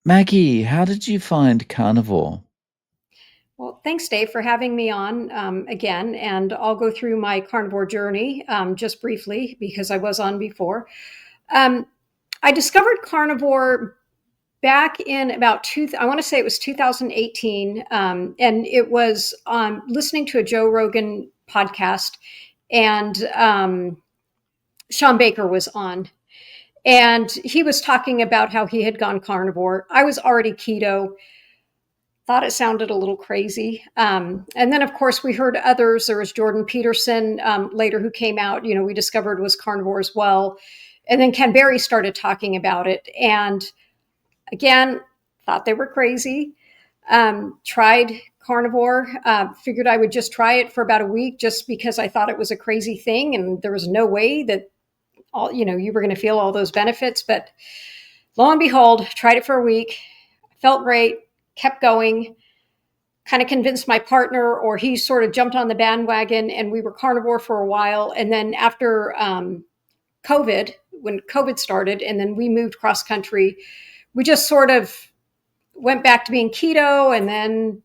Maggie, how did you find Carnivore? Well, thanks, Dave, for having me on again. And I'll go through my carnivore journey just briefly because I was on before. Um, I discovered carnivore back in about I want to say it was 2018. And it was listening to a Joe Rogan podcast, and Sean Baker was on. And he was talking about how he had gone carnivore. I was already keto, thought it sounded a little crazy. And then, of course, we heard others. There was Jordan Peterson later who came out, we discovered was carnivore as well. And then Ken Berry started talking about it. And again, thought they were crazy. Tried carnivore, figured I would just try it for about a week just because I thought it was a crazy thing. And there was no way that you were going to feel all those benefits. But lo and behold, tried it for a week, felt great, kept going, kind of convinced my partner, or he sort of jumped on the bandwagon, and we were carnivore for a while. And then after COVID, when COVID started, and then we moved cross country, we just sort of went back to being keto. And then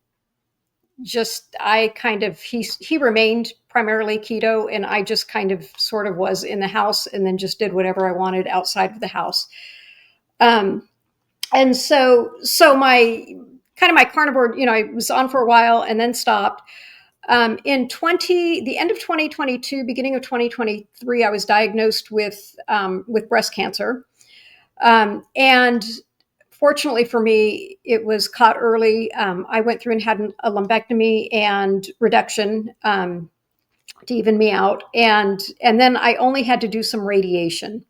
he remained primarily keto, and I just kind of sort of was in the house and then just did whatever I wanted outside of the house. And so my carnivore, I was on for a while and then stopped. The end of 2022, beginning of 2023, I was diagnosed with breast cancer. And fortunately for me, it was caught early. I went through and had a lumpectomy and reduction to even me out. And then I only had to do some radiation.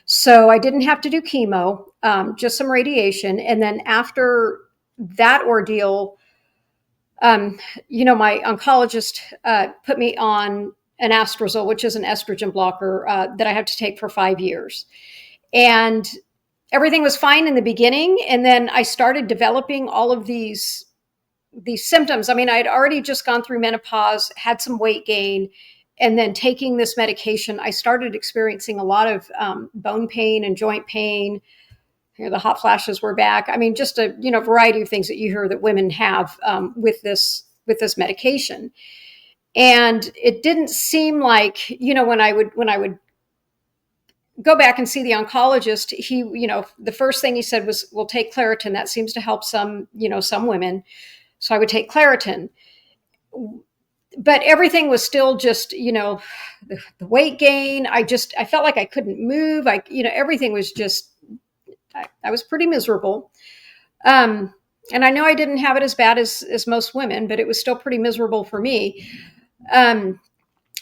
So I didn't have to do chemo, just some radiation. And then after that ordeal, my oncologist put me on an anastrozole, which is an estrogen blocker that I have to take for 5 years. And everything was fine in the beginning. And then I started developing all of these symptoms. I mean, I had already just gone through menopause, had some weight gain, and then taking this medication, I started experiencing a lot of bone pain and joint pain. The hot flashes were back. I mean, just a variety of things that you hear that women have with this medication. And it didn't seem like when I would go back and see the oncologist, he the first thing he said was, "We'll take Claritin. That seems to help some women." So I would take Claritin. But everything was still just, the weight gain. I felt like I couldn't move. Everything was just, I was pretty miserable. And I know I didn't have it as bad as most women, but it was still pretty miserable for me. And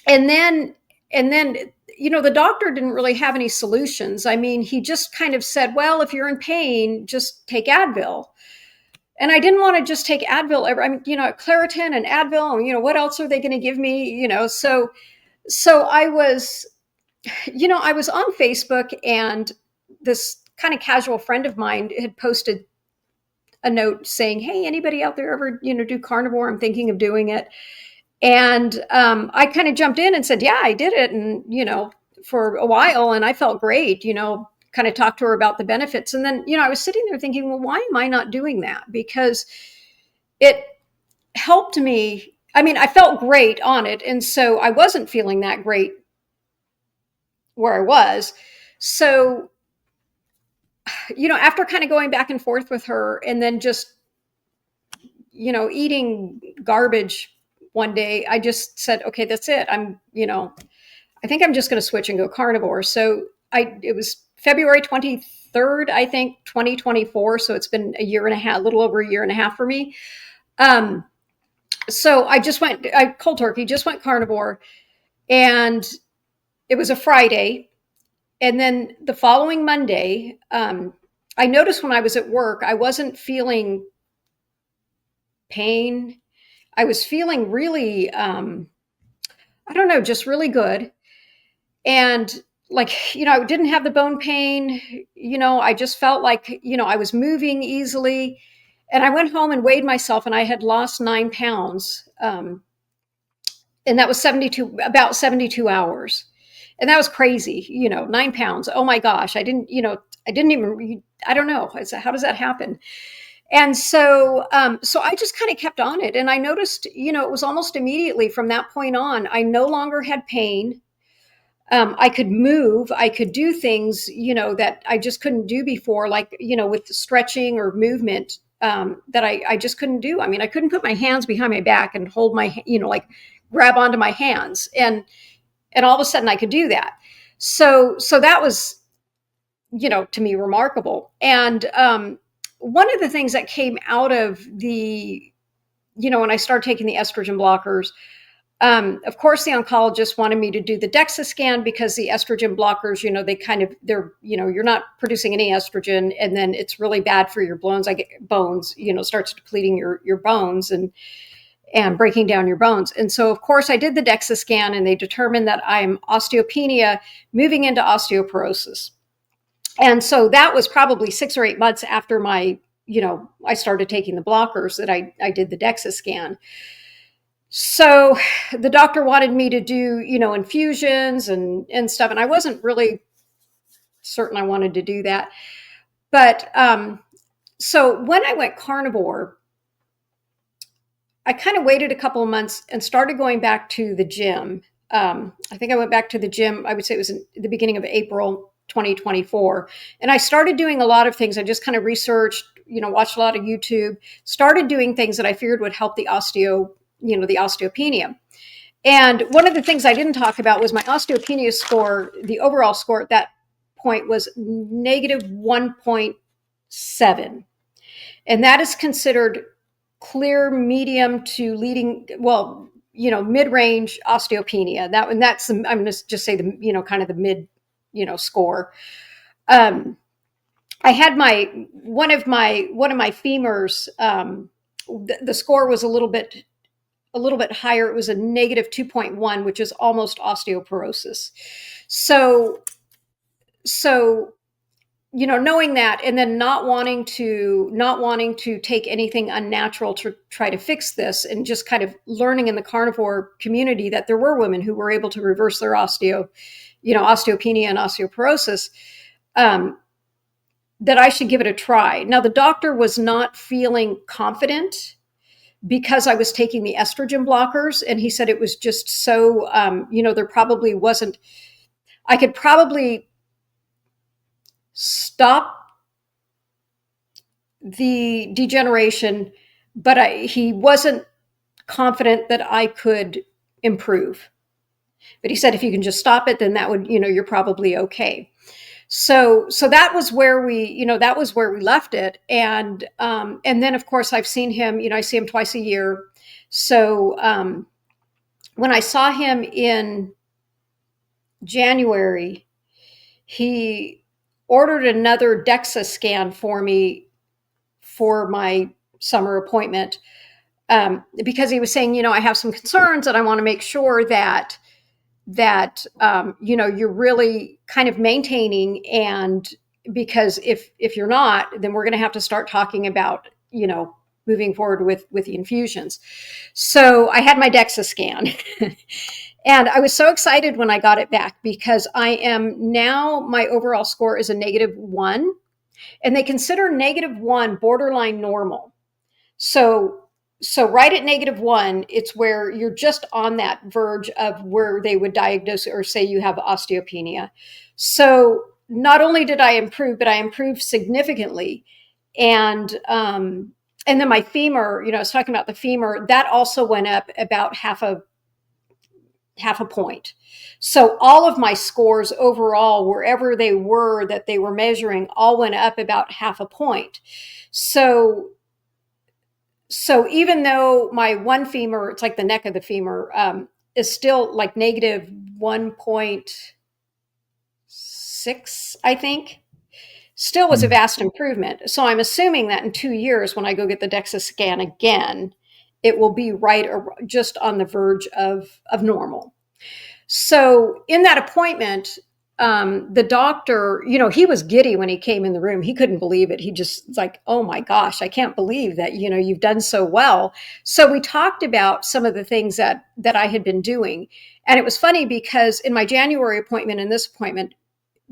then, the doctor didn't really have any solutions. I mean, he just kind of said, well, if you're in pain, just take Advil. And I didn't want to just take Advil ever. I mean, Claritin and Advil, and, what else are they going to give me? So I was, I was on Facebook, and this kind of casual friend of mine had posted a note saying, "Hey, anybody out there ever, do carnivore? I'm thinking of doing it." And I kind of jumped in and said, "Yeah, I did it." And, for a while, and I felt great, kind of talked to her about the benefits. And then, I was sitting there thinking, well, why am I not doing that? Because it helped me. I mean, I felt great on it. And so I wasn't feeling that great where I was. So, after kind of going back and forth with her and then just, eating garbage one day, I just said, okay, that's it. I think I'm just going to switch and go carnivore. So it was February 23rd, I think, 2024. So it's been a year and a half, a little over a year and a half for me. So I cold turkey, just went carnivore, and it was a Friday. And then the following Monday, I noticed when I was at work, I wasn't feeling pain. I was feeling really, I don't know, just really good. And I didn't have the bone pain. I just felt like, I was moving easily. And I went home and weighed myself, and I had lost 9 pounds. And that was about 72 hours. And that was crazy, 9 pounds. Oh my gosh. I didn't, I didn't even, I don't know. I said, how does that happen? And so I just kind of kept on it. And I noticed, it was almost immediately from that point on, I no longer had pain. I could move, I could do things, that I just couldn't do before, like, with stretching or movement, that I just couldn't do. I mean, I couldn't put my hands behind my back and hold my, like grab onto my hands. And all of a sudden I could do that. So that was, to me remarkable. And one of the things that came out of the, when I started taking the estrogen blockers, of course, the oncologist wanted me to do the DEXA scan because the estrogen blockers, you're not producing any estrogen, and then it's really bad for your bones. Starts depleting your bones and breaking down your bones. And so, of course, I did the DEXA scan, and they determined that I'm osteopenia moving into osteoporosis. And so that was probably 6 or 8 months after I started taking the blockers that I did the DEXA scan. So the doctor wanted me to do, infusions and stuff. And I wasn't really certain I wanted to do that. But so when I went carnivore, I kind of waited a couple of months and started going back to the gym. I think I went back to the gym, I would say it was in the beginning of April 2024. And I started doing a lot of things. I just kind of researched, watched a lot of YouTube, started doing things that I figured would help the osteopenia. And one of the things I didn't talk about was my osteopenia score. The overall score at that point was negative 1.7. And that is considered clear, medium to leading, mid-range osteopenia. That's, I'm going to just say the, kind of the mid, score. I had one of my femurs, the score was a little bit higher. It was a negative 2.1, which is almost osteoporosis. So, knowing that, and then not wanting to take anything unnatural to try to fix this, and just kind of learning in the carnivore community that there were women who were able to reverse their osteopenia and osteoporosis, that I should give it a try. Now, the doctor was not feeling confident because I was taking the estrogen blockers, and he said it was just so, there probably wasn't, I could probably stop the degeneration, but he wasn't confident that I could improve. But he said, if you can just stop it, then that would, you're probably okay. So that was where we left it. And then of course I've seen him, I see him twice a year. So, when I saw him in January, he ordered another DEXA scan for me for my summer appointment. Because he was saying, I have some concerns, and I want to make sure that you're really kind of maintaining, and because if you're not, then we're going to have to start talking about, moving forward with the infusions. So I had my DEXA scan and I was so excited when I got it back, because my overall score is a negative 1, and they consider negative 1 borderline normal. So right at negative 1, it's where you're just on that verge of where they would diagnose or say you have osteopenia. So not only did I improve, but I improved significantly. And then my femur, I was talking about the femur, that also went up about half a point. So all of my scores overall, wherever they were that they were measuring, all went up about half a point. So even though my one femur, it's like the neck of the femur, is still like negative 1.6, I think, still was a vast improvement. So I'm assuming that in 2 years, when I go get the DEXA scan again, it will be right or just on the verge of normal. So in that appointment, the doctor, he was giddy when he came in the room. He couldn't believe it. He just was like, oh my gosh, I can't believe that, you've done so well. So we talked about some of the things that I had been doing. And it was funny because in my January appointment and this appointment,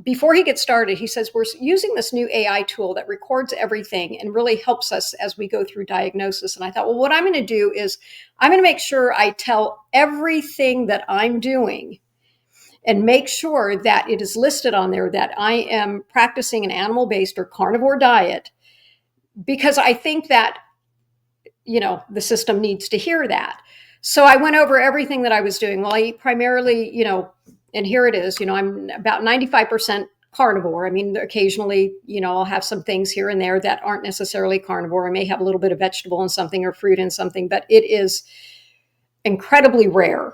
before he gets started, he says, we're using this new AI tool that records everything and really helps us as we go through diagnosis. And I thought, well, what I'm going to do is I'm going to make sure I tell everything that I'm doing and make sure that it is listed on there that I am practicing an animal-based or carnivore diet, because I think that, the system needs to hear that. So I went over everything that I was doing. Well, I eat primarily, and here it is, I'm about 95% carnivore. I mean, occasionally, I'll have some things here and there that aren't necessarily carnivore. I may have a little bit of vegetable in something or fruit in something, but it is incredibly rare.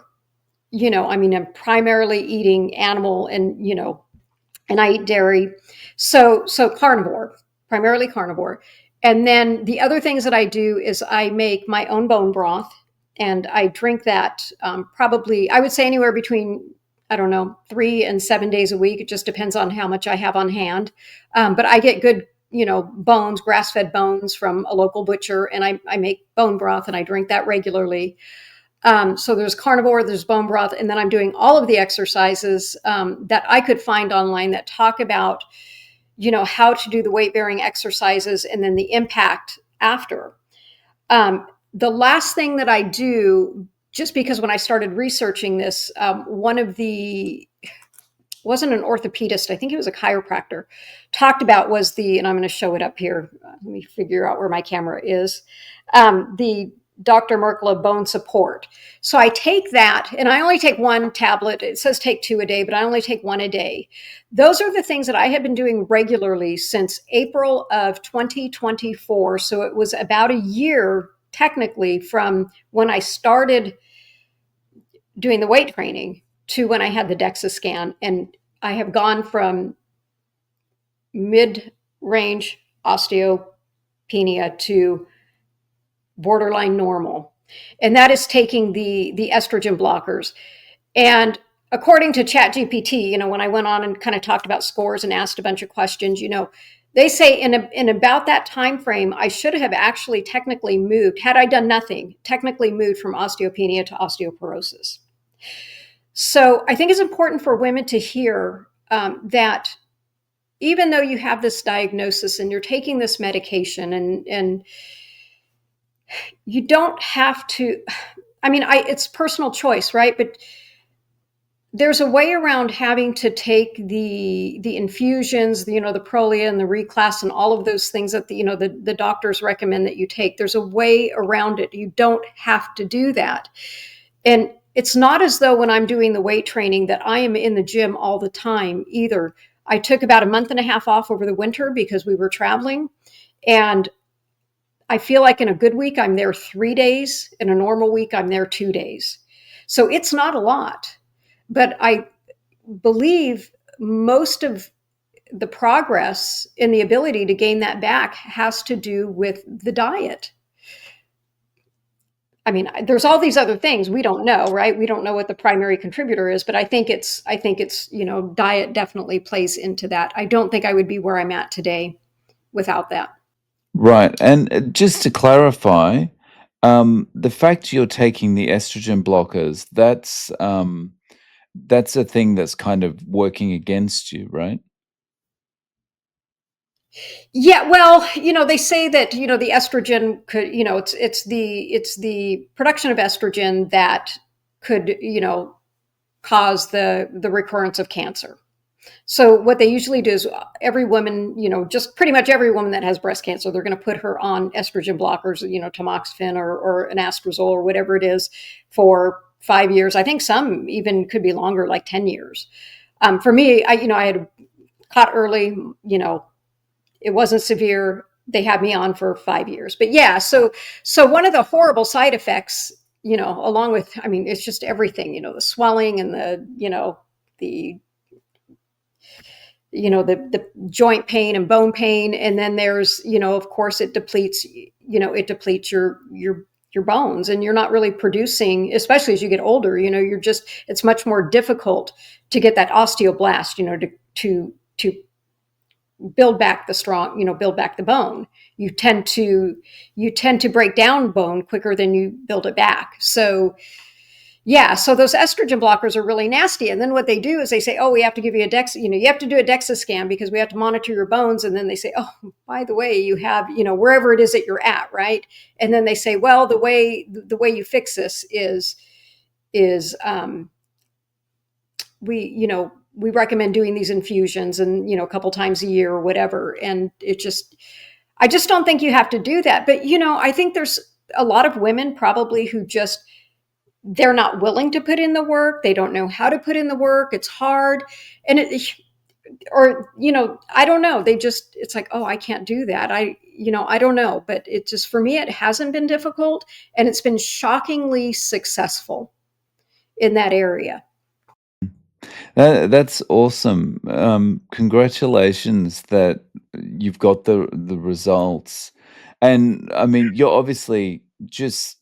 I'm primarily eating animal and I eat dairy. So carnivore, primarily carnivore. And then the other things that I do is I make my own bone broth and I drink that probably, I would say anywhere between, I don't know, 3 and 7 days a week. It just depends on how much I have on hand. But I get good, bones, grass-fed bones from a local butcher, and I make bone broth and I drink that regularly. So there's carnivore, there's bone broth, and then I'm doing all of the exercises that I could find online that talk about, how to do the weight bearing exercises and then the impact after. The last thing that I do, just because when I started researching this, one of the wasn't an orthopedist, I think he was a chiropractor, talked about was and I'm going to show it up here. Let me figure out where my camera is. The Dr. Merkla bone support. So I take that and I only take one tablet. It says take 2 a day, but I only take 1 a day. Those are the things that I have been doing regularly since April of 2024. So it was about a year technically from when I started doing the weight training to when I had the DEXA scan. And I have gone from mid-range osteopenia to borderline normal. And that is taking the estrogen blockers. And according to ChatGPT, when I went on and kind of talked about scores and asked a bunch of questions, they say in about that time frame, I should have actually technically moved, had I done nothing, technically moved from osteopenia to osteoporosis. So I think it's important for women to hear that even though you have this diagnosis and you're taking this medication and you don't have to, it's personal choice, right? But there's a way around having to take the infusions, the Prolia and the Reclass and all of those things that the doctors recommend that you take. There's a way around it. You don't have to do that. And it's not as though when I'm doing the weight training that I am in the gym all the time either. I took about a month and a half off over the winter because we were traveling. And I feel like in a good week, I'm there 3 days. In a normal week, I'm there 2 days. So it's not a lot. But I believe most of the progress in the ability to gain that back has to do with the diet. There's all these other things we don't know, right? We don't know what the primary contributor is, but I think it's, diet definitely plays into that. I don't think I would be where I'm at today without that. Right. And just to clarify, the fact you're taking the estrogen blockers, that's a thing that's kind of working against you, right? Yeah, well, they say that the estrogen could, it's the production of estrogen that could cause the recurrence of cancer. So what they usually do is every woman, just pretty much every woman that has breast cancer, they're going to put her on estrogen blockers, tamoxifen or an anastrozole or whatever it is for 5 years. I think some even could be longer, like 10 years. For me, I had caught early, it wasn't severe. They had me on for 5 years. But yeah, so one of the horrible side effects, along with, it's just everything, the swelling and the the joint pain and bone pain. And then there's, of course it depletes your bones, and you're not really producing, especially as you get older, it's much more difficult to get that osteoblast, to build back build back the bone. You tend to break down bone quicker than you build it back. So, Yeah, so those estrogen blockers are really nasty. And then what they do is they say, oh, we have to give you a DEXA, you have to do a DEXA scan because we have to monitor your bones. And then they say, oh, by the way, you have, wherever it is that you're at, right? And then they say, well, the way you fix this is we recommend doing these infusions and, a couple times a year or whatever. And I just don't think you have to do that. But, I think there's a lot of women probably who just, they're not willing to put in the work. They don't know how to put in the work. It's hard. And I don't know. It's like, oh, I can't do that. I don't know. But it just, for me, it hasn't been difficult, and it's been shockingly successful in that area. That's awesome. Congratulations that you've got the results. And I mean, you're obviously just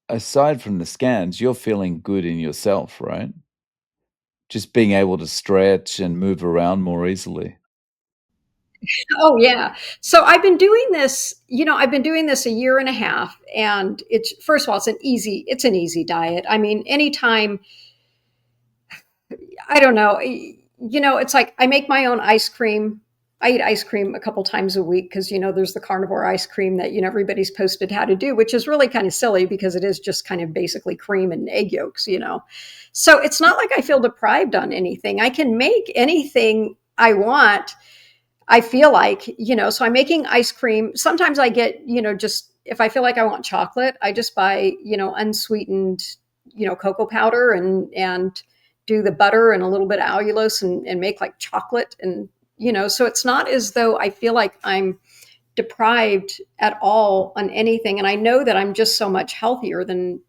aside from the scans, you're feeling good in yourself, right? Just being able to stretch and move around more easily. Oh yeah. So I've been doing this a year and a half, and it's, first of all, it's an easy diet. I mean, anytime, I don't know, it's like I make my own ice cream. I eat ice cream a couple times a week because, there's the carnivore ice cream that, everybody's posted how to do, which is really kind of silly because it is just kind of basically cream and egg yolks. So it's not like I feel deprived on anything. I can make anything I want, I feel like, so I'm making ice cream. Sometimes I get, just if I feel like I want chocolate, I just buy, unsweetened, cocoa powder and do the butter and a little bit of allulose and make like chocolate. And, so it's not as though I feel like I'm deprived at all on anything. And I know that I'm just so much healthier than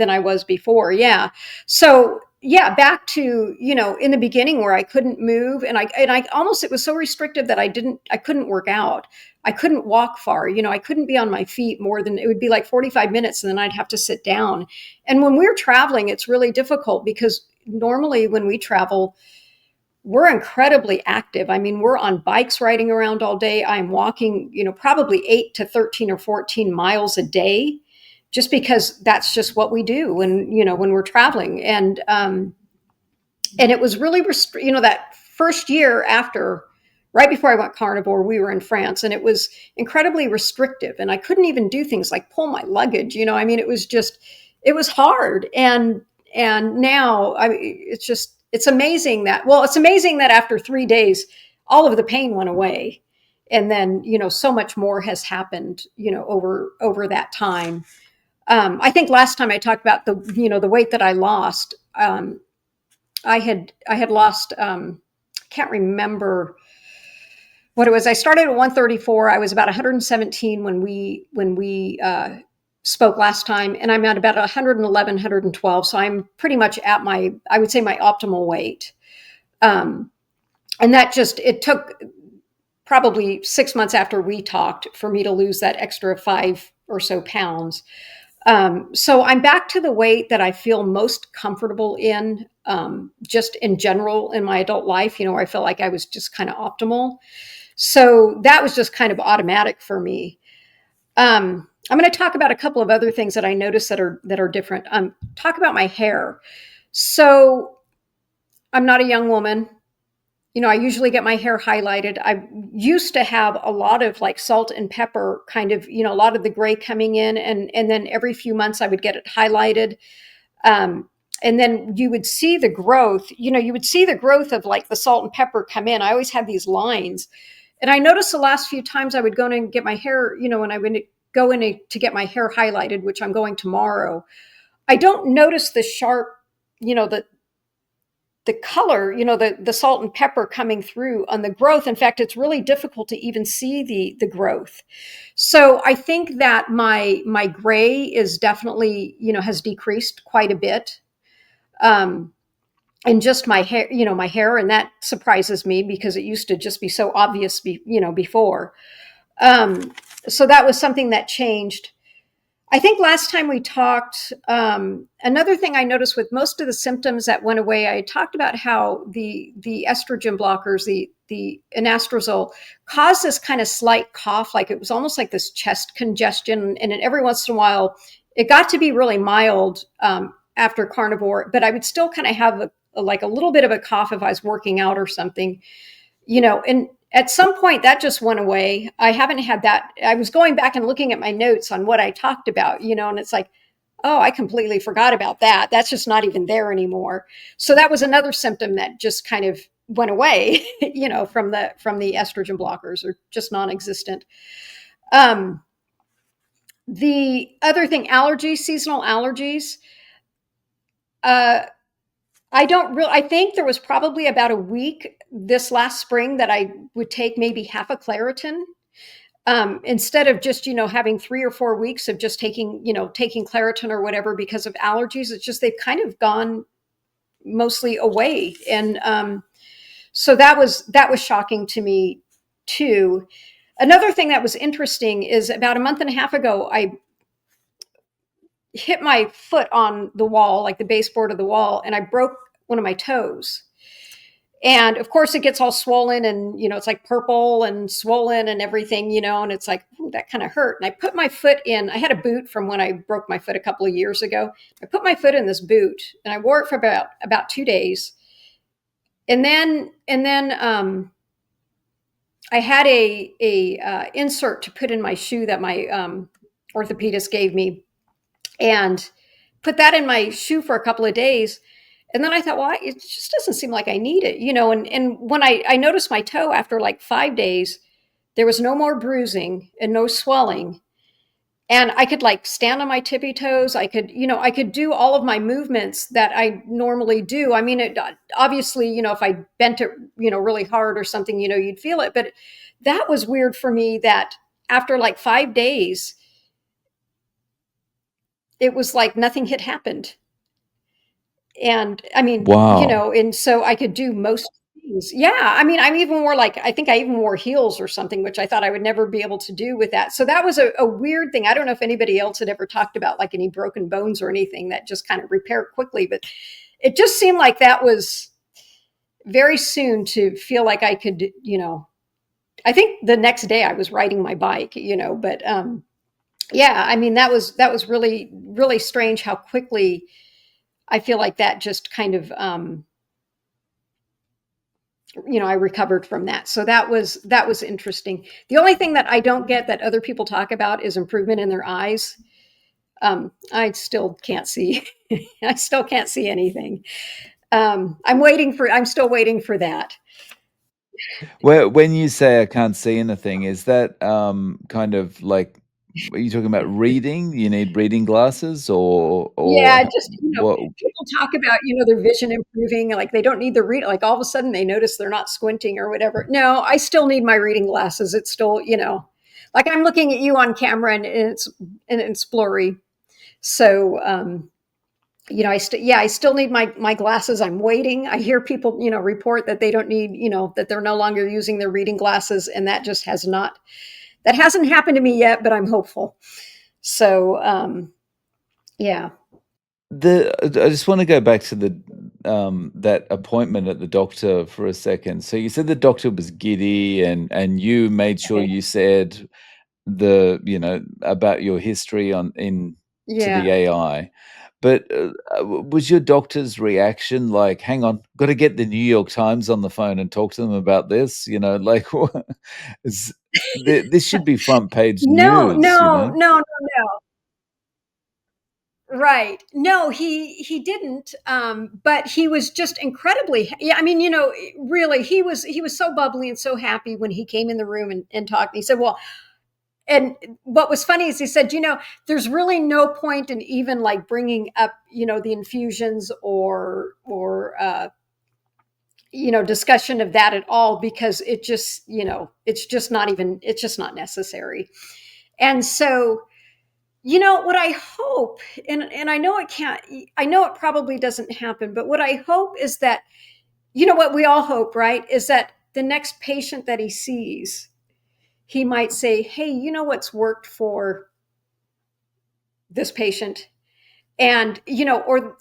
I was before. Yeah. So yeah, back to, in the beginning where I couldn't move, and I almost, it was so restrictive that I couldn't work out. I couldn't walk far. I couldn't be on my feet more than, it would be like 45 minutes and then I'd have to sit down. And when we're traveling, it's really difficult because normally when we travel, we're incredibly active. I mean, we're on bikes riding around all day. I'm walking, probably 8 to 13 or 14 miles a day, just because that's just what we do when we're traveling. And it was really, that first year after, right before I went carnivore, we were in France, and it was incredibly restrictive. And I couldn't even do things like pull my luggage. I mean, it was hard. And now it's amazing that after 3 days, all of the pain went away. And then, so much more has happened, over that time. I think last time I talked about the weight that I lost. I had lost, can't remember what it was. I started at 134. I was about 117 when we spoke last time, and I'm at about 111, 112. So I'm pretty much at I would say my optimal weight. And it took probably 6 months after we talked for me to lose that extra 5 or so pounds. So I'm back to the weight that I feel most comfortable in, just in general in my adult life, where I felt like I was just kind of optimal. So that was just kind of automatic for me. I'm going to talk about a couple of other things that I noticed that are different. Talk about my hair. So I'm not a young woman. I usually get my hair highlighted. I used to have a lot of like salt and pepper kind of, a lot of the gray coming in. And then every few months I would get it highlighted. And then you would see the growth, of like the salt and pepper come in. I always had these lines. And I noticed the last few times I would go in and get my hair, when I would go in to get my hair highlighted, which I'm going tomorrow, I don't notice the sharp, the color, the salt and pepper coming through on the growth. In fact, it's really difficult to even see the growth. So I think that my gray is definitely, has decreased quite a bit. And just my hair, and that surprises me because it used to just be so obvious, before. So that was something that changed. I think last time we talked, another thing I noticed with most of the symptoms that went away, I talked about how the estrogen blockers, the anastrozole, caused this kind of slight cough, like it was almost like this chest congestion. And then every once in a while, it got to be really mild after carnivore, but I would still kind of have like a little bit of a cough if I was working out or something, and at some point that just went away. I haven't had that. I was going back and looking at my notes on what I talked about, and it's like, oh, I completely forgot about that. That's just not even there anymore. So that was another symptom that just kind of went away, from the estrogen blockers, or just non-existent. Um, the other thing, allergies, seasonal allergies. Uh, I think there was probably about a week this last spring that I would take maybe half a Claritin, instead of just, having 3 or 4 weeks of just taking Claritin or whatever because of allergies. It's just, they've kind of gone mostly away. And, so that was shocking to me too. Another thing that was interesting is about a month and a half ago, I hit my foot on the wall, like the baseboard of the wall, and I broke one of my toes. And of course, it gets all swollen, and it's like purple and swollen and everything, and it's like, ooh, that kind of hurt. And I put my foot in. I had a boot from when I broke my foot a couple of years ago. I put my foot in this boot, and I wore it for about 2 days, and then I had a insert to put in my shoe that my orthopedist gave me, and put that in my shoe for a couple of days. And then I thought, well, it just doesn't seem like I need it, and when I noticed my toe after like 5 days, there was no more bruising and no swelling. And I could like stand on my tippy toes. I could do all of my movements that I normally do. I mean, obviously, if I bent it, really hard or something, you'd feel it. But that was weird for me, that after like 5 days, it was like nothing had happened. And I mean, Wow. and so I could do most things. Yeah. I mean, I think I even wore heels or something, which I thought I would never be able to do with that. So that was a weird thing. I don't know if anybody else had ever talked about like any broken bones or anything that just kind of repaired quickly, but it just seemed like that was very soon to feel like I could, I think the next day I was riding my bike, but yeah, I mean, that was really, really strange how quickly I feel like that just kind of, I recovered from that. So that was interesting. The only thing that I don't get that other people talk about is improvement in their eyes. I still can't see. I still can't see anything. I'm still waiting for that. When you say I can't see anything, is that, kind of like, are you talking about reading? You need reading glasses, or Yeah, h just, what? people talk about, their vision improving, like they don't need the read, like all of a sudden they notice they're not squinting or whatever. No, I still need my reading glasses. It's still, like I'm looking at you on camera, and it's blurry. So, I still need my glasses. I'm waiting. I hear people, report that they don't need, that they're no longer using their reading glasses, and that hasn't happened to me yet, but I'm hopeful. So, yeah. I just wanna go back to that appointment at the doctor for a second. So you said the doctor was giddy, and you made sure Okay. you said about your history on in to the Yeah. AI. But, was your doctor's reaction like, "Hang on, gotta get the New York Times on the phone and talk to them about this," like, what is this should be front page No, news, you no, know? no, no, no. Right. No, he didn't. But he was just incredibly. Yeah, I mean, really, he was so bubbly and so happy when he came in the room and talked. He said, "Well," and what was funny is he said, there's really no point in even like bringing up, the infusions or discussion of that at all, because it just, it's just not necessary. And so, what I hope, and I know it can't, I know it probably doesn't happen, but what I hope is that, what we all hope, right, is that the next patient that he sees, he might say, hey, what's worked for this patient? And, or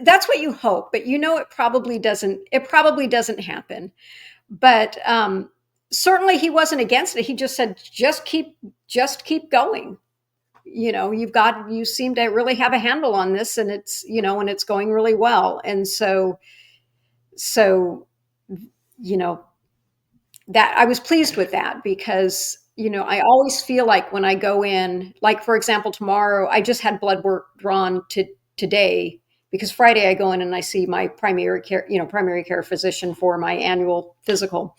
that's what you hope, but it probably doesn't happen. But certainly he wasn't against it. He just said, just keep going, you seem to really have a handle on this, and it's going really well. And so, you know, that I was pleased with that because, I always feel like when I go in, like for example, tomorrow, I just had blood work drawn today because Friday I go in and I see my primary care physician for my annual physical.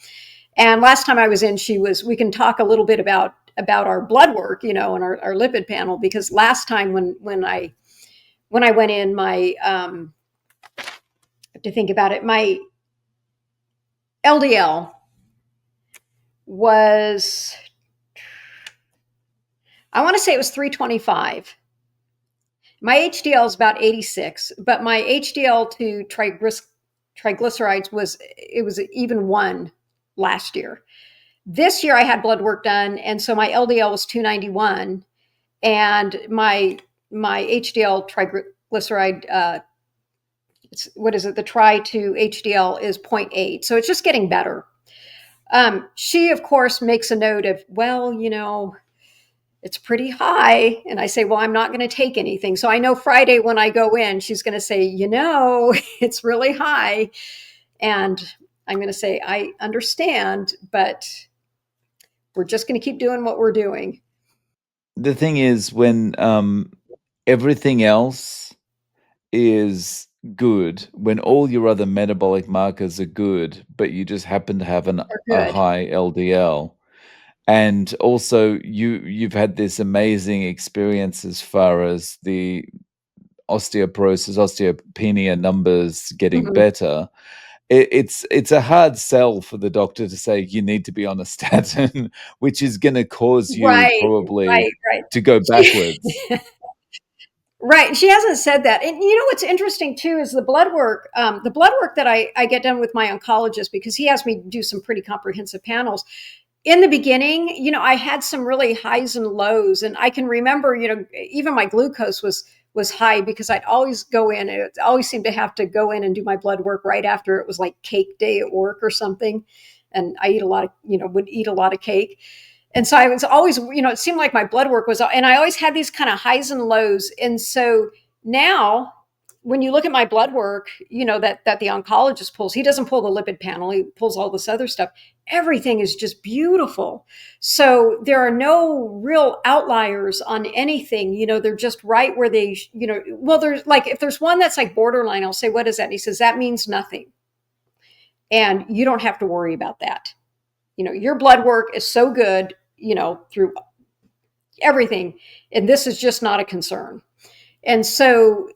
And last time I was in, we can talk a little bit about our blood work, and our lipid panel, because last time when I went in, my to think about it, my LDL was, I want to say it was 325. My HDL is about 86, but my HDL to triglycerides was even one last year. This year I had blood work done, and so my LDL was 291, and my HDL triglyceride, what is it? The tri to HDL is 0.8, so it's just getting better. She of course makes a note of, well, it's pretty high. And I say, well, I'm not going to take anything. So I know Friday when I go in, she's going to say, it's really high. And I'm going to say, I understand, but we're just going to keep doing what we're doing. The thing is, when everything else is good, when all your other metabolic markers are good, but you just happen to have We're a good. high LDL, and also you've had this amazing experience as far as the osteoporosis, osteopenia numbers getting Mhm. better. It's a hard sell for the doctor to say you need to be on a statin, which is going to cause you Right, probably right. to go She, backwards. right. She hasn't said that. And what's interesting too is the blood work. The blood work that I get done with my oncologist, because he has me do some pretty comprehensive panels. In the beginning, I had some really highs and lows, and I can remember, even my glucose was high because I'd always go in. It always seemed to have to go in and do my blood work right after it was like cake day at work or something, and I eat a lot of, would eat a lot of cake. And so I was always, it seemed like my blood work was, and I always had these kind of highs and lows. And so now when you look at my blood work, that the oncologist pulls, he doesn't pull the lipid panel, he pulls all this other stuff. Everything is just beautiful. So there are no real outliers on anything. They're just right where they, well, there's like, if there's one that's like borderline, I'll say, what is that? And he says, that means nothing. And you don't have to worry about that. Your blood work is so good, through everything. And this is just not a concern. And so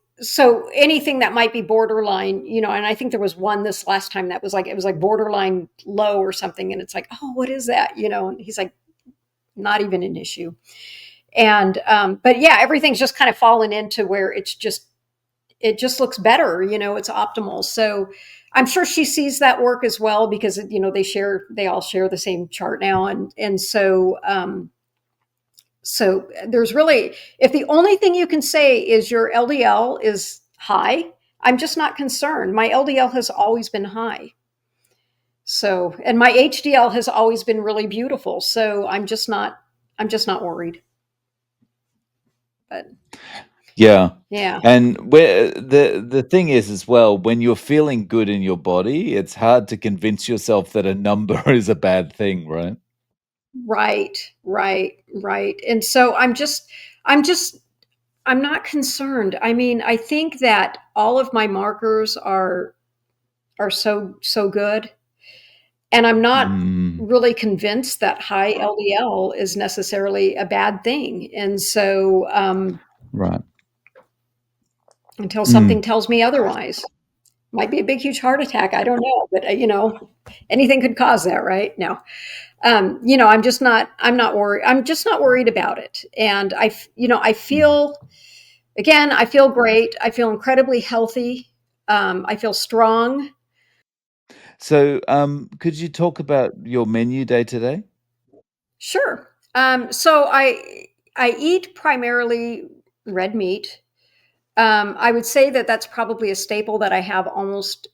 anything that might be borderline, and I think there was one this last time that was like, it was like borderline low or something. And it's like, oh, what is that? And he's like, not even an issue. And, but yeah, everything's just kind of fallen into where it just looks better, it's optimal. So I'm sure she sees that work as well because, they all share the same chart now. And so there's really, if the only thing you can say is your LDL is high, I'm just not concerned. My LDL has always been high. So, and my HDL has always been really beautiful. So I'm just not worried. But Yeah. yeah, And where the thing is as well, when you're feeling good in your body, it's hard to convince yourself that a number is a bad thing, right? right, right. And so I'm just, I'm not concerned. I mean, I think that all of my markers are so good. And I'm not Mm, really convinced that high LDL is necessarily a bad thing. And so, right. until something Mm. tells me otherwise, might be a big, huge heart attack. I don't know, but anything could cause that, right? No, I'm not worried. I'm just not worried about it. And I feel, again, I feel great. I feel incredibly healthy. I feel strong. So, could you talk about your menu day to day? Sure. So I eat primarily red meat. I would say that that's probably a staple that I have almost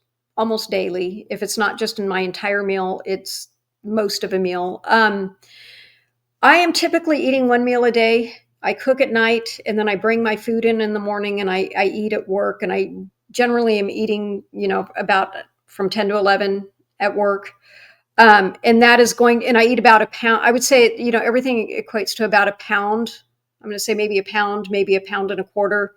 daily. If it's not just in my entire meal, it's most of a meal. I am typically eating one meal a day. I cook at night, and then I bring my food in the morning, and I eat at work. And I generally am eating, about from 10 to 11 at work. And that is going, and I eat about a pound. I would say, everything equates to about a pound. I'm going to say maybe a pound and a quarter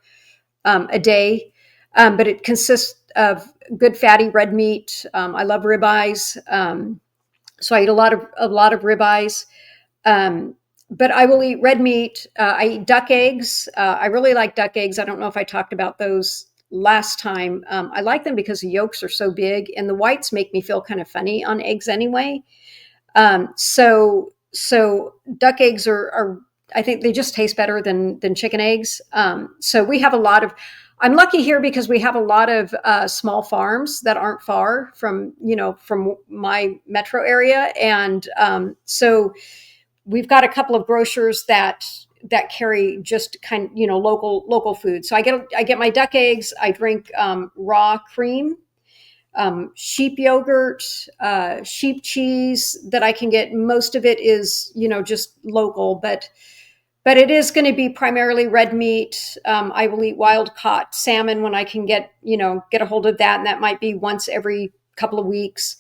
a day. But it consists of good fatty red meat. I love ribeyes. So I eat a lot of ribeyes. Um, but I will eat red meat. I eat duck eggs. I really like duck eggs. I don't know if I talked about those last time. I like them because the yolks are so big, and the whites make me feel kind of funny on eggs anyway. So duck eggs are I think they just taste better than chicken eggs. So we have a lot of. I'm lucky here because we have a lot of small farms that aren't far from my metro area, and so we've got a couple of grocers that carry just local food. So I get my duck eggs. I drink raw cream, sheep yogurt, sheep cheese that I can get. Most of it is just local, but it is going to be primarily red meat. I will eat wild caught salmon when I can get a hold of that, and that might be once every couple of weeks.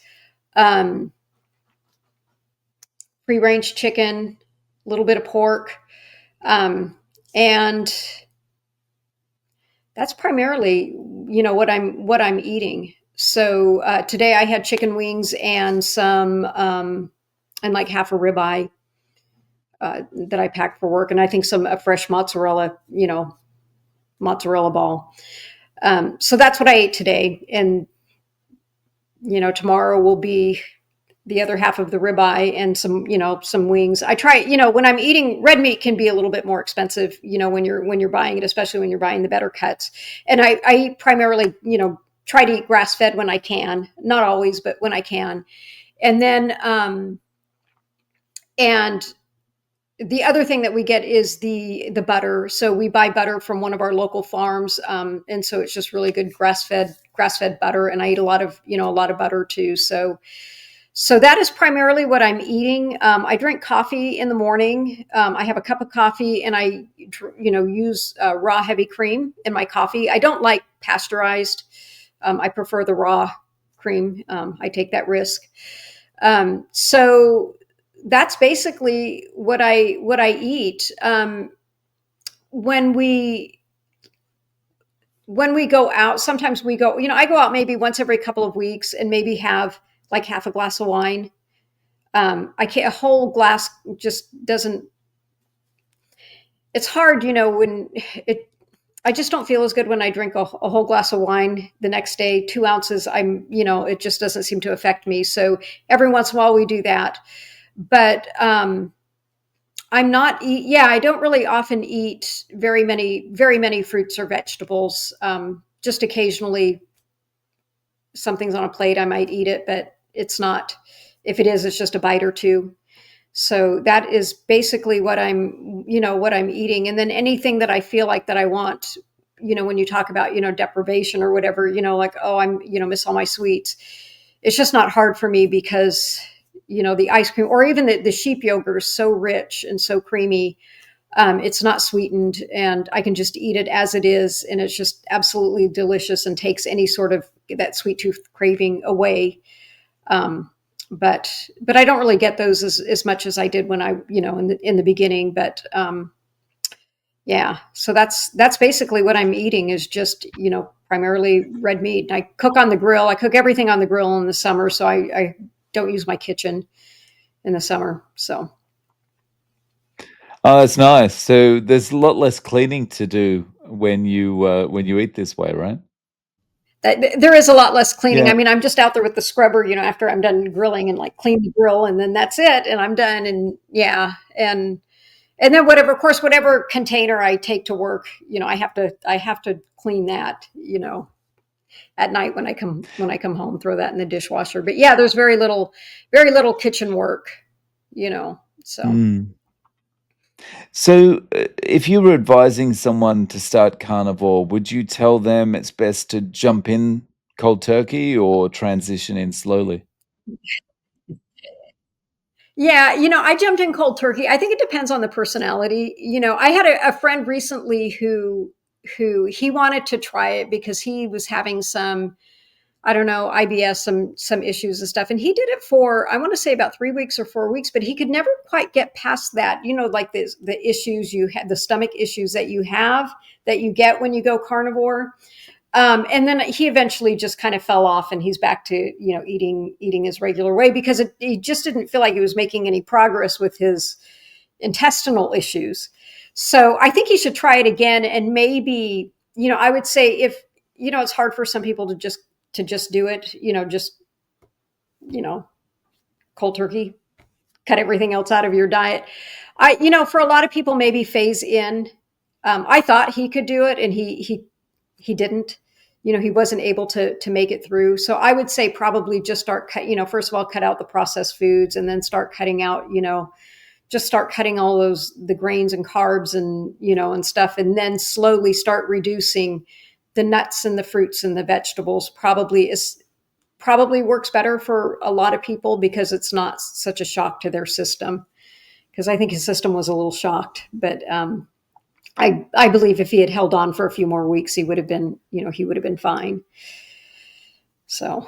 Um, Free range chicken, a little bit of pork, and that's primarily what I'm eating. So today I had chicken wings and some and like half a ribeye that I packed for work, and I think some a fresh mozzarella ball. So that's what I ate today, and tomorrow will be the other half of the ribeye and some wings. I try, when I'm eating red meat can be a little bit more expensive, when you're buying it, especially when you're buying the better cuts. And I eat primarily, try to eat grass fed when I can, not always, but when I can. And then, and the other thing that we get is the butter. So we buy butter from one of our local farms, and so it's just really good grass fed butter. And I eat a lot of butter too. So that is primarily what I'm eating. I drink coffee in the morning. I have a cup of coffee, and I use raw heavy cream in my coffee. I don't like pasteurized. I prefer the raw cream. I take that risk. So that's basically what I eat. When we go out, sometimes we go. I go out maybe once every couple of weeks and maybe have like half a glass of wine. I can't. A whole glass just doesn't. It's hard, when it. I just don't feel as good when I drink a whole glass of wine the next day. 2 ounces, it just doesn't seem to affect me. So every once in a while we do that, but I'm not. I don't really often eat very many fruits or vegetables. Just occasionally, something's on a plate, I might eat it, but it's not. If it is, it's just a bite or two. So that is basically what I'm eating. And then anything that I feel like that I want, when you talk about, deprivation or whatever, like, oh, I'm, miss all my sweets. It's just not hard for me because, the ice cream or even the sheep yogurt is so rich and so creamy. It's not sweetened, and I can just eat it as it is. And it's just absolutely delicious and takes any sort of that sweet tooth craving away. But I don't really get those as much as I did when I, in the beginning. But yeah, so that's basically what I'm eating is just, primarily red meat. I cook on the grill. I cook everything on the grill in the summer, so I don't use my kitchen in the summer. So Oh, that's nice. So there's a lot less cleaning to do when you eat this way, right? there is a lot less cleaning. Yeah. I mean, I'm just out there with the scrubber, after I'm done grilling and like clean the grill, and then that's it, and I'm done. And yeah, and then whatever, of course, whatever container I take to work, I have to clean that, at night when I come home, throw that in the dishwasher. But yeah, there's very little kitchen work, so. Mm. So, if you were advising someone to start carnivore, would you tell them it's best to jump in cold turkey or transition in slowly? Yeah, I jumped in cold turkey. I think it depends on the personality. I had a friend recently who he wanted to try it because he was having some, I don't know, IBS, some issues and stuff. And he did it for, I want to say, about 3 weeks or 4 weeks, but he could never quite get past that. Like the issues you had, the stomach issues that you have, that you get when you go carnivore. And then he eventually just kind of fell off, and he's back to eating his regular way because he just didn't feel like he was making any progress with his intestinal issues. So I think he should try it again, and maybe I would say, if it's hard for some people to just do it, just you know cold turkey, cut everything else out of your diet. For a lot of people, maybe phase in. I thought he could do it, and he didn't. He wasn't able to make it through. So I would say probably just start cut. First of all, cut out the processed foods, and then start cutting out. Just start cutting all the grains and carbs and stuff, and then slowly start reducing the nuts and the fruits and the vegetables. Probably works better for a lot of people because it's not such a shock to their system. Because I think his system was a little shocked, but I believe if he had held on for a few more weeks, he would have been fine. So,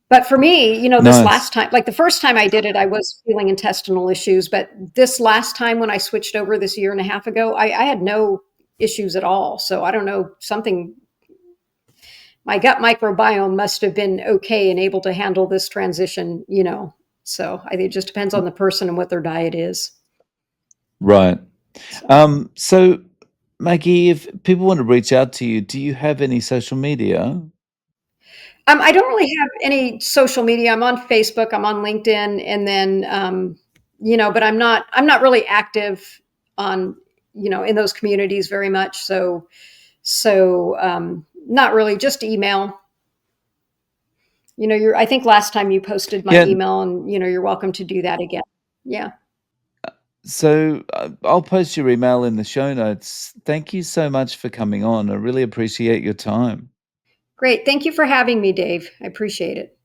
but for me, this Nice. last time, like the first time I did it, I was feeling intestinal issues, but this last time when I switched over this year and a half ago, I had no issues at all. So I don't know, my gut microbiome must have been okay and able to handle this transition. So I think it just depends on the person and what their diet is. Right. So. So, Maggie, if people want to reach out to you, do you have any social media? I don't really have any social media. I'm on Facebook, I'm on LinkedIn, and then but I'm not really active on in those communities very much. So not really, just email. I think last time you posted my Yeah. email, and you're welcome to do that again. Yeah. So I'll post your email in the show notes. Thank you so much for coming on. I really appreciate your time. Great. Thank you for having me, Dave. I appreciate it.